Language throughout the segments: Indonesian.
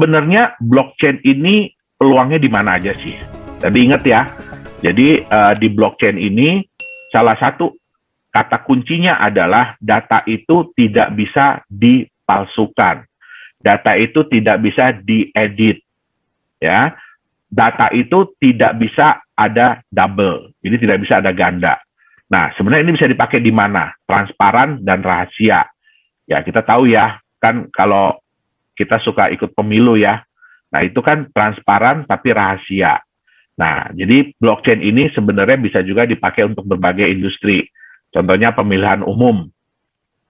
sebenarnya blockchain ini peluangnya di mana aja sih? Tadi ingat ya, jadi di blockchain ini salah satu kata kuncinya adalah data itu tidak bisa dipalsukan. Data itu tidak bisa diedit, ya. Data itu tidak bisa ada double, jadi tidak bisa ada ganda. Nah, sebenarnya ini bisa dipakai di mana? Transparan dan rahasia. Ya, kita tahu ya, kan kalau kita suka ikut pemilu ya, nah itu kan transparan tapi rahasia. Nah, jadi blockchain ini sebenarnya bisa juga dipakai untuk berbagai industri. Contohnya pemilihan umum,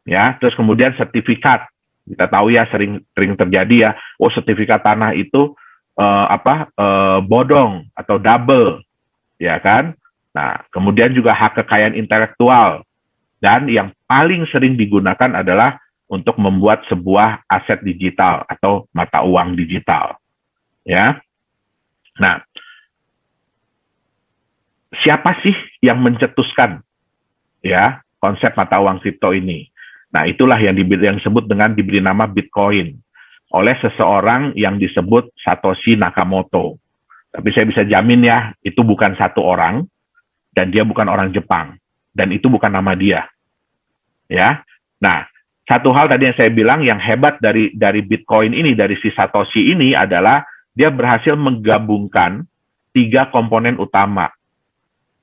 ya. Terus kemudian sertifikat. Kita tahu ya sering terjadi ya, oh sertifikat tanah itu bodong atau double, ya kan? Nah, kemudian juga hak kekayaan intelektual. Dan yang paling sering digunakan adalah untuk membuat sebuah aset digital atau mata uang digital, ya. Nah, siapa sih yang mencetuskan ya konsep mata uang kripto ini? Nah, itulah yang disebut dengan diberi nama Bitcoin oleh seseorang yang disebut Satoshi Nakamoto. Tapi saya bisa jamin ya, itu bukan satu orang dan dia bukan orang Jepang dan itu bukan nama dia. Ya. Nah, satu hal tadi yang saya bilang yang hebat dari Bitcoin ini, dari si Satoshi ini adalah dia berhasil menggabungkan 3 komponen utama.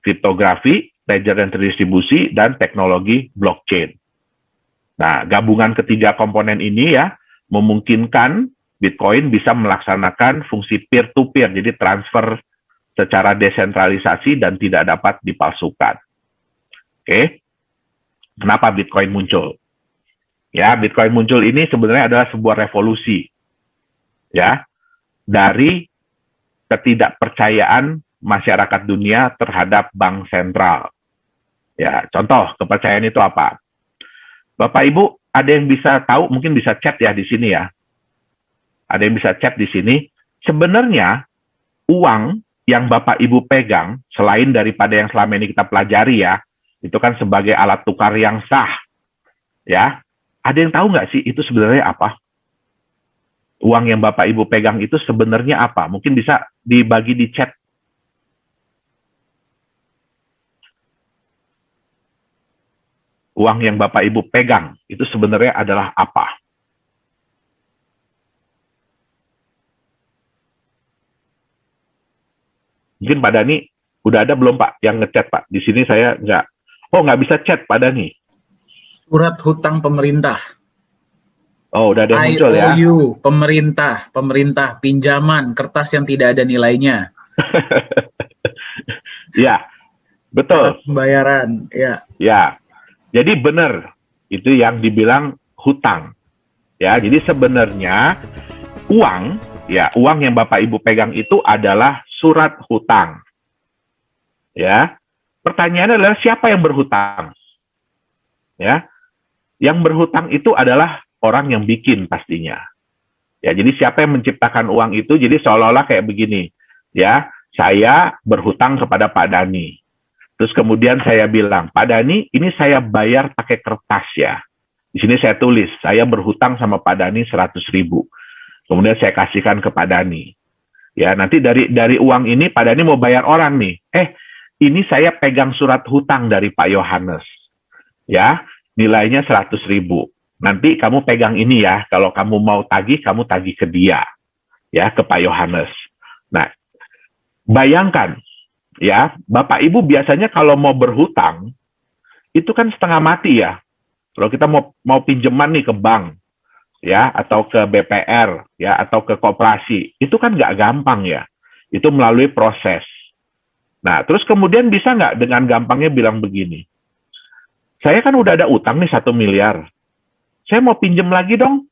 Kriptografi, ledger dan terdistribusi, dan teknologi blockchain. Nah, gabungan ketiga komponen ini ya memungkinkan Bitcoin bisa melaksanakan fungsi peer-to-peer, jadi transfer secara desentralisasi dan tidak dapat dipalsukan. Oke, kenapa Bitcoin muncul? Ya, Bitcoin muncul ini sebenarnya adalah sebuah revolusi, ya, dari ketidakpercayaan masyarakat dunia terhadap bank sentral. Ya, contoh kepercayaan itu apa? Bapak Ibu, ada yang bisa tahu, mungkin bisa chat ya di sini ya. Ada yang bisa chat di sini. Sebenarnya uang yang Bapak Ibu pegang, selain daripada yang selama ini kita pelajari ya, itu kan sebagai alat tukar yang sah. Ya, ada yang tahu nggak sih itu sebenarnya apa? Uang yang Bapak Ibu pegang itu sebenarnya apa? Mungkin bisa dibagi di chat. Uang yang Bapak Ibu pegang itu sebenarnya adalah apa? Mungkin Pak Dani udah ada belum Pak yang ngechat Pak? Di sini saya nggak. Oh, nggak bisa chat Pak Dani. Surat hutang pemerintah. Oh, udah ada yang muncul ya. IOU, pemerintah pinjaman, kertas yang tidak ada nilainya. Ya, betul. Pembayaran, ya. Ya, jadi benar itu yang dibilang hutang. Ya, jadi sebenarnya uang, ya uang yang Bapak Ibu pegang itu adalah surat hutang. Ya, pertanyaannya adalah siapa yang berhutang? Ya, yang berhutang itu adalah orang yang bikin pastinya. Ya, jadi siapa yang menciptakan uang itu? Jadi seolah-olah kayak begini, ya, saya berhutang kepada Pak Dani. Terus kemudian saya bilang, Pak Dani, ini saya bayar pakai kertas ya. Di sini saya tulis, saya berhutang sama Pak Dani 100.000. Kemudian saya kasihkan ke Pak Dani. Ya, nanti dari uang ini Pak Dani mau bayar orang nih. Ini saya pegang surat hutang dari Pak Yohanes. Ya, nilainya 100.000. Nanti kamu pegang ini ya, kalau kamu mau tagih, kamu tagih ke dia. Ya, ke Pak Yohanes. Nah, bayangkan, ya, Bapak Ibu biasanya kalau mau berhutang, itu kan setengah mati ya. Kalau kita mau pinjaman nih ke bank, ya, atau ke BPR, ya, atau ke koperasi, itu kan nggak gampang ya. Itu melalui proses. Nah, terus kemudian bisa nggak dengan gampangnya bilang begini, saya kan udah ada utang nih 1 miliar, saya mau pinjam lagi dong.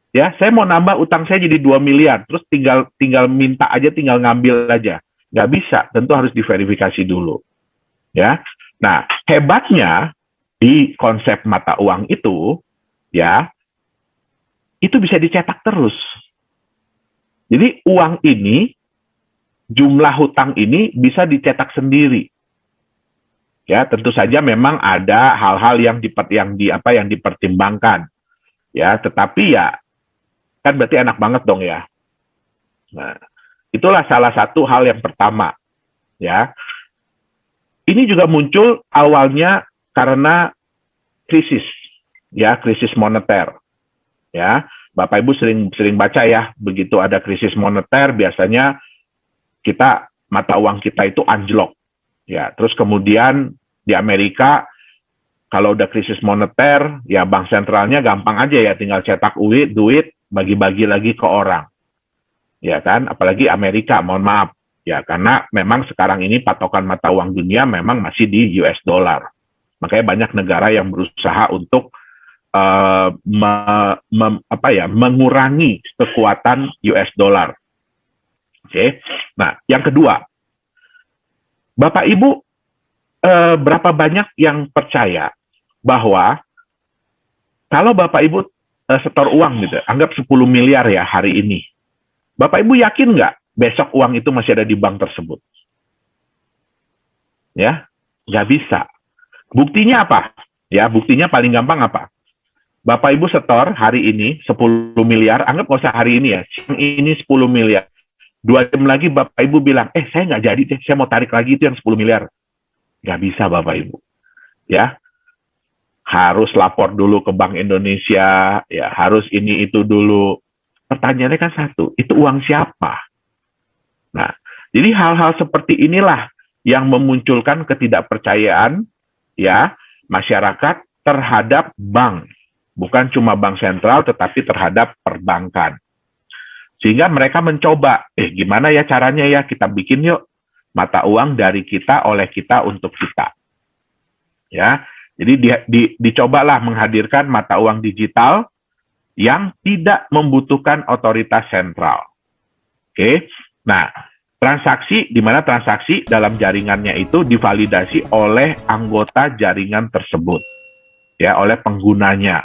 Ya, saya mau nambah utang saya jadi 2 miliar, terus tinggal minta aja, tinggal ngambil aja. Nggak bisa, tentu harus diverifikasi dulu. Ya, nah hebatnya di konsep mata uang itu, ya, itu bisa dicetak terus. Jadi uang ini, jumlah hutang ini bisa dicetak sendiri. Ya, tentu saja memang ada hal-hal yang dipertimbangkan. Ya, tetapi ya Kan berarti enak banget dong ya. Nah, itulah salah satu hal yang pertama, ya. Ini juga muncul awalnya karena krisis, ya, krisis moneter, ya. Bapak Ibu sering baca ya, begitu ada krisis moneter biasanya mata uang kita itu anjlok, ya. Terus kemudian di Amerika kalau udah krisis moneter, ya bank sentralnya gampang aja ya, tinggal cetak duit, bagi-bagi lagi ke orang, ya kan? Apalagi Amerika, mohon maaf, ya, karena memang sekarang ini patokan mata uang dunia memang masih di US dollar. Makanya banyak negara yang berusaha untuk mengurangi kekuatan US dollar. Oke. Nah, yang kedua, Bapak Ibu, berapa banyak yang percaya bahwa kalau Bapak Ibu setor uang gitu, anggap 10 miliar ya hari ini, Bapak Ibu yakin nggak besok uang itu masih ada di bank tersebut? Ya, nggak bisa. Buktinya apa? Ya, buktinya paling gampang apa? Bapak Ibu setor hari ini 10 miliar, anggap nggak usah hari ini ya, siang ini 10 miliar. 2 jam lagi Bapak Ibu bilang, saya nggak jadi deh, saya mau tarik lagi itu yang 10 miliar. Nggak bisa Bapak Ibu. Ya, harus lapor dulu ke Bank Indonesia, ya harus ini itu dulu. Pertanyaannya kan satu, itu uang siapa? Nah, jadi hal-hal seperti inilah yang memunculkan ketidakpercayaan, ya, masyarakat terhadap bank. Bukan cuma bank sentral, tetapi terhadap perbankan. Sehingga mereka mencoba, gimana ya caranya ya, kita bikin yuk mata uang dari kita, oleh kita, untuk kita. Ya, jadi dicobalah menghadirkan mata uang digital yang tidak membutuhkan otoritas sentral. Oke, nah, transaksi, di mana transaksi dalam jaringannya itu divalidasi oleh anggota jaringan tersebut, ya, oleh penggunanya.